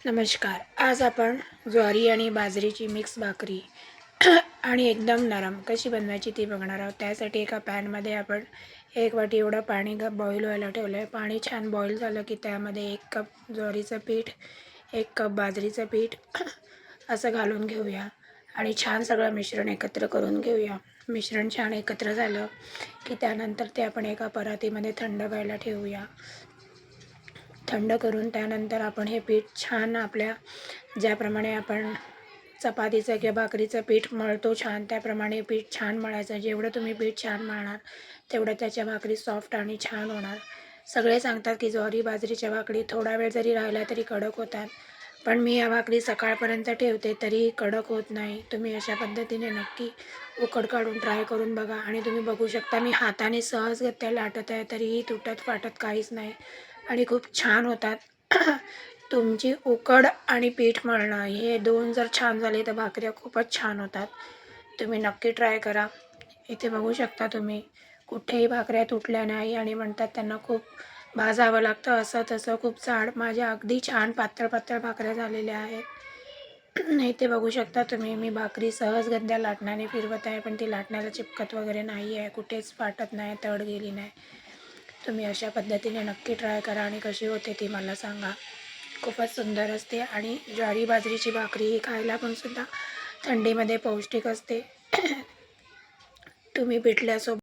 नमस्कार. आज आपण ज्वारी आणि बाजरीची मिक्स भाकरी आणि एकदम नरम कशी बनवायची ती बघणार आहोत. त्यासाठी एका पॅनमध्ये आपण 1 वाटी एवढं पाणी बॉईल व्हायला ठेवलं आहे. पाणी छान बॉईल झालं की त्यामध्ये 1 कप ज्वारीचं पीठ, 1 कप बाजरीचं पीठ असं घालून घेऊया आणि छान सगळं मिश्रण एकत्र करून घेऊया. मिश्रण छान एकत्र झालं की त्यानंतर ते आपण एका परातीमध्ये थंड व्हायला ठेवूया. थंड करून त्यानंतर आपण हे पीठ छान आपल्या ज्याप्रमाणे आपण चपातीचं किंवा भाकरीचं पीठ मळतो छान, त्याप्रमाणे पीठ छान मळायचं. जेवढं तुम्ही पीठ छान मळणार तेवढं त्याच्या भाकरी सॉफ्ट आणि छान होणार. सगळे सांगतात की ज्वारी बाजरीच्या भाकरी थोडा वेळ जरी राहिला तरी कडक होतात, पण मी या भाकरी सकाळपर्यंत ठेवते तरीही कडक होत नाही. तुम्ही अशा पद्धतीने नक्की उकड काढून ट्राय करून बघा. आणि तुम्ही बघू शकता मी हाताने सहजगत्या लाटत आहे तरीही तुटत फाटत काहीच नाही आणि खूप छान होतात. तुमची उकड आणि पीठ मळणं हे 2 जर छान झाले तर भाकऱ्या खूपच छान होतात. तुम्ही नक्की ट्राय करा. इथे बघू शकता तुम्ही कुठेही भाकऱ्या तुटल्या नाही आणि म्हणतात त्यांना खूप भाजावं लागतं असं तसं. खूप जाड माझ्या अगदी छान पातळ पातळ भाकऱ्या झालेल्या आहेत. इथे बघू शकता तुम्ही मी भाकरी सहजगत्या लाटण्याने फिरवत आहे, पण ती लाटण्याला चिपकत वगैरे नाही आहे, कुठेच फाटत नाही, तड गेली नाही. तुम्ही अशा पद्धतीने नक्की ट्राय करा आणि कशी होते ती मला सांगा. खूपच सुंदर असते आणि ज्वारी बाजरीची भाकरी ही खायला पण सुद्धा थंडीमध्ये पौष्टिक असते. तुम्ही पिठल्यासोबत